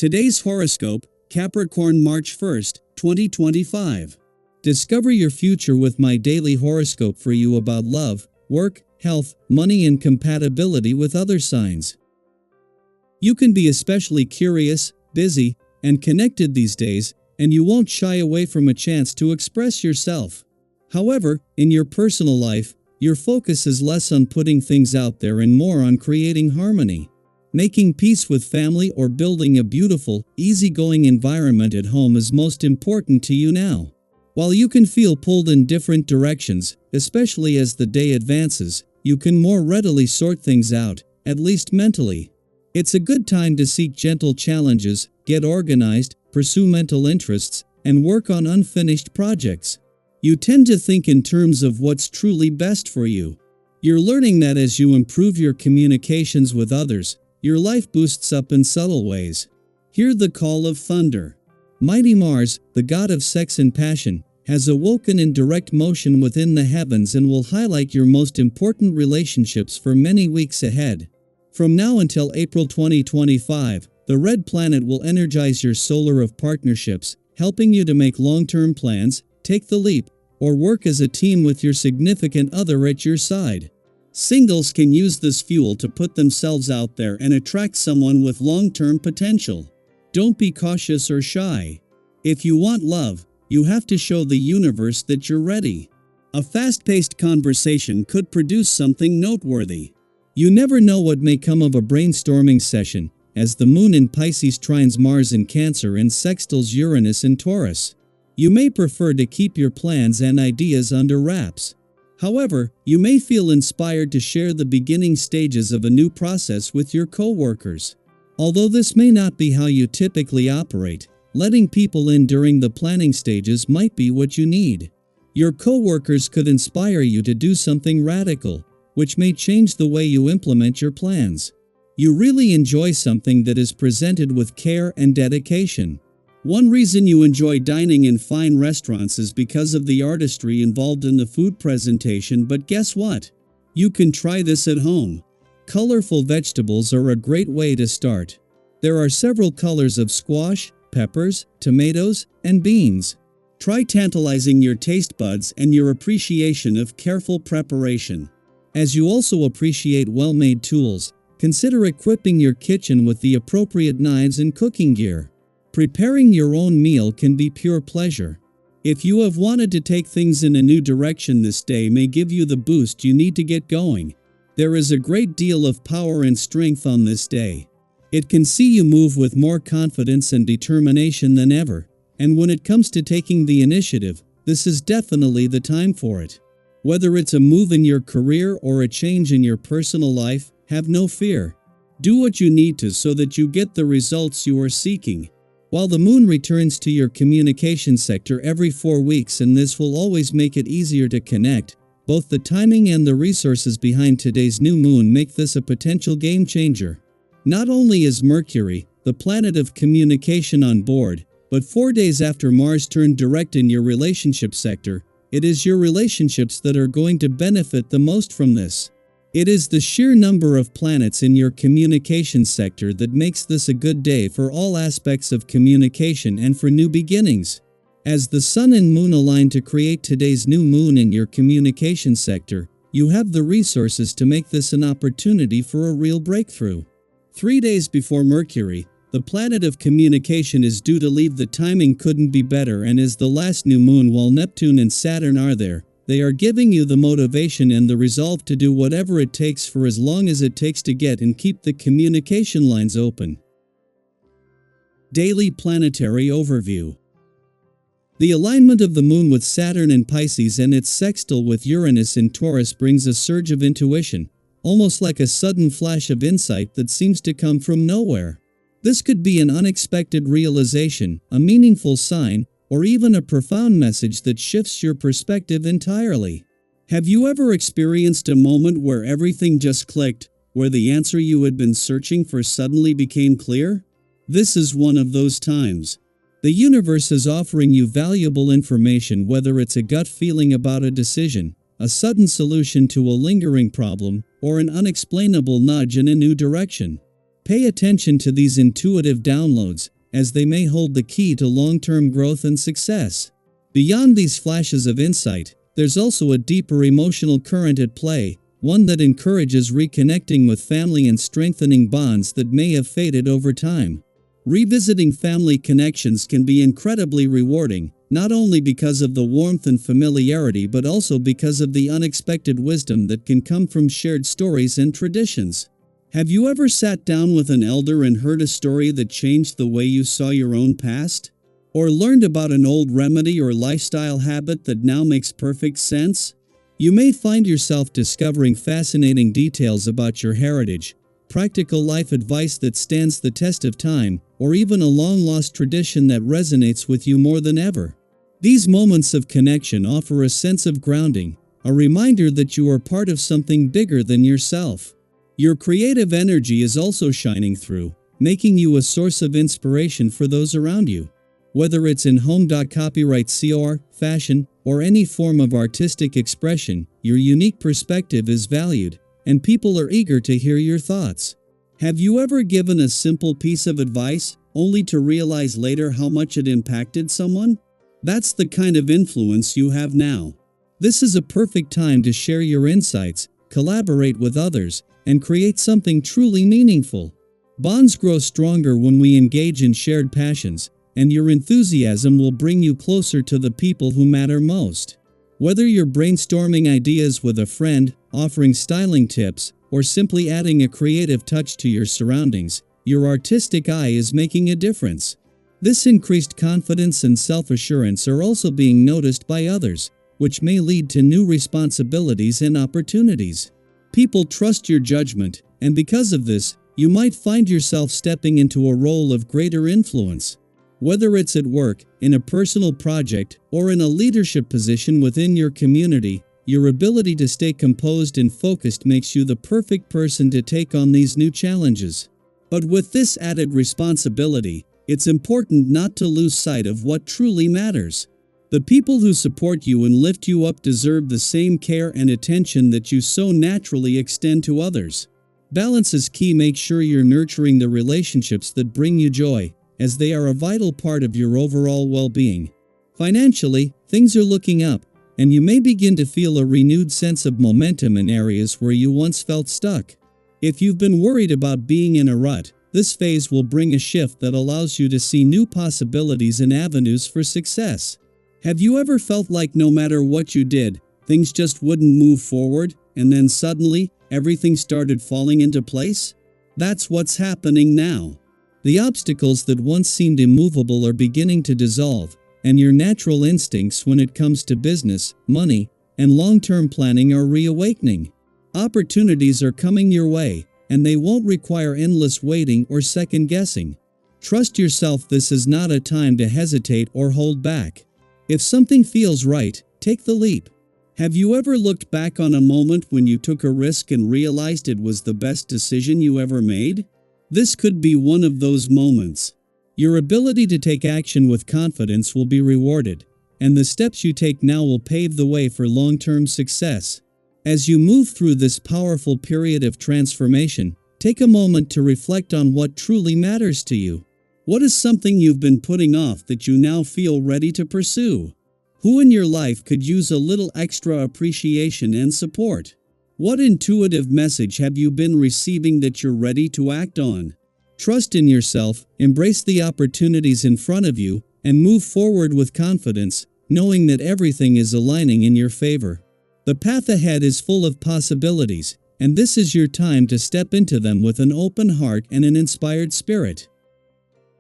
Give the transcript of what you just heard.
Today's horoscope, Capricorn March 1st, 2025. Discover your future with my daily horoscope for you about love, work, health, money and compatibility with other signs. You can be especially curious, busy, and connected these days, and you won't shy away from a chance to express yourself. However, in your personal life, your focus is less on putting things out there and more on creating harmony. Making peace with family or building a beautiful, easygoing environment at home is most important to you now. While you can feel pulled in different directions, especially as the day advances, you can more readily sort things out, at least mentally. It's a good time to seek gentle challenges, get organized, pursue mental interests, and work on unfinished projects. You tend to think in terms of what's truly best for you. You're learning that as you improve your communications with others, your life boosts up in subtle ways. Hear the call of thunder. Mighty Mars, the god of sex and passion, has awoken in direct motion within the heavens and will highlight your most important relationships for many weeks ahead. From now until April 2025, the red planet will energize your solar of partnerships, helping you to make long-term plans, take the leap, or work as a team with your significant other at your side. Singles can use this fuel to put themselves out there and attract someone with long-term potential. Don't be cautious or shy. If you want love, you have to show the universe that you're ready. A fast-paced conversation could produce something noteworthy. You never know what may come of a brainstorming session, as the moon in Pisces trines Mars in Cancer and sextiles Uranus in Taurus. You may prefer to keep your plans and ideas under wraps. However, you may feel inspired to share the beginning stages of a new process with your coworkers. Although this may not be how you typically operate, letting people in during the planning stages might be what you need. Your coworkers could inspire you to do something radical, which may change the way you implement your plans. You really enjoy something that is presented with care and dedication. One reason you enjoy dining in fine restaurants is because of the artistry involved in the food presentation, but guess what? You can try this at home. Colorful vegetables are a great way to start. There are several colors of squash, peppers, tomatoes, and beans. Try tantalizing your taste buds and your appreciation of careful preparation. As you also appreciate well-made tools, consider equipping your kitchen with the appropriate knives and cooking gear. Preparing your own meal can be pure pleasure. If you have wanted to take things in a new direction, this day may give you the boost you need to get going. There is a great deal of power and strength on this day. It can see you move with more confidence and determination than ever, and when it comes to taking the initiative, this is definitely the time for it. Whether it's a move in your career or a change in your personal life, have no fear. Do what you need to so that you get the results you are seeking. While the moon returns to your communication sector every 4 weeks, and this will always make it easier to connect, both the timing and the resources behind today's new moon make this a potential game changer. Not only is Mercury, the planet of communication, on board, but 4 days after Mars turned direct in your relationship sector, it is your relationships that are going to benefit the most from this. It is the sheer number of planets in your communication sector that makes this a good day for all aspects of communication and for new beginnings. As the Sun and Moon align to create today's new moon in your communication sector, you have the resources to make this an opportunity for a real breakthrough. 3 days before Mercury, the planet of communication is due to leave. The timing couldn't be better, and as the last new moon while Neptune and Saturn are there, they are giving you the motivation and the resolve to do whatever it takes for as long as it takes to get and keep the communication lines open. Daily Planetary Overview. The alignment of the moon with Saturn in Pisces and its sextile with Uranus in Taurus brings a surge of intuition, almost like a sudden flash of insight that seems to come from nowhere. This could be an unexpected realization, a meaningful sign, or even a profound message that shifts your perspective entirely. Have you ever experienced a moment where everything just clicked, where the answer you had been searching for suddenly became clear? This is one of those times. The universe is offering you valuable information, whether it's a gut feeling about a decision, a sudden solution to a lingering problem, or an unexplainable nudge in a new direction. Pay attention to these intuitive downloads, as they may hold the key to long-term growth and success. Beyond these flashes of insight, there's also a deeper emotional current at play, one that encourages reconnecting with family and strengthening bonds that may have faded over time. Revisiting family connections can be incredibly rewarding, not only because of the warmth and familiarity but also because of the unexpected wisdom that can come from shared stories and traditions. Have you ever sat down with an elder and heard a story that changed the way you saw your own past? Or learned about an old remedy or lifestyle habit that now makes perfect sense? You may find yourself discovering fascinating details about your heritage, practical life advice that stands the test of time, or even a long-lost tradition that resonates with you more than ever. These moments of connection offer a sense of grounding, a reminder that you are part of something bigger than yourself. Your creative energy is also shining through, making you a source of inspiration for those around you. Whether it's in home, copyright, CR, fashion, or any form of artistic expression, your unique perspective is valued, and people are eager to hear your thoughts. Have you ever given a simple piece of advice, only to realize later how much it impacted someone? That's the kind of influence you have now. This is a perfect time to share your insights, collaborate with others, and create something truly meaningful. Bonds grow stronger when we engage in shared passions, and your enthusiasm will bring you closer to the people who matter most. Whether you're brainstorming ideas with a friend, offering styling tips, or simply adding a creative touch to your surroundings, your artistic eye is making a difference. This increased confidence and self-assurance are also being noticed by others, which may lead to new responsibilities and opportunities. People trust your judgment, and because of this, you might find yourself stepping into a role of greater influence. Whether it's at work, in a personal project, or in a leadership position within your community, your ability to stay composed and focused makes you the perfect person to take on these new challenges. But with this added responsibility, it's important not to lose sight of what truly matters. The people who support you and lift you up deserve the same care and attention that you so naturally extend to others. Balance is key. Make sure you're nurturing the relationships that bring you joy, as they are a vital part of your overall well-being. Financially, things are looking up, and you may begin to feel a renewed sense of momentum in areas where you once felt stuck. If you've been worried about being in a rut, this phase will bring a shift that allows you to see new possibilities and avenues for success. Have you ever felt like no matter what you did, things just wouldn't move forward, and then suddenly, everything started falling into place? That's what's happening now. The obstacles that once seemed immovable are beginning to dissolve, and your natural instincts when it comes to business, money, and long-term planning are reawakening. Opportunities are coming your way, and they won't require endless waiting or second-guessing. Trust yourself. This is not a time to hesitate or hold back. If something feels right, take the leap. Have you ever looked back on a moment when you took a risk and realized it was the best decision you ever made? This could be one of those moments. Your ability to take action with confidence will be rewarded, and the steps you take now will pave the way for long-term success. As you move through this powerful period of transformation, take a moment to reflect on what truly matters to you. What is something you've been putting off that you now feel ready to pursue? Who in your life could use a little extra appreciation and support? What intuitive message have you been receiving that you're ready to act on? Trust in yourself, embrace the opportunities in front of you, and move forward with confidence, knowing that everything is aligning in your favor. The path ahead is full of possibilities, and this is your time to step into them with an open heart and an inspired spirit.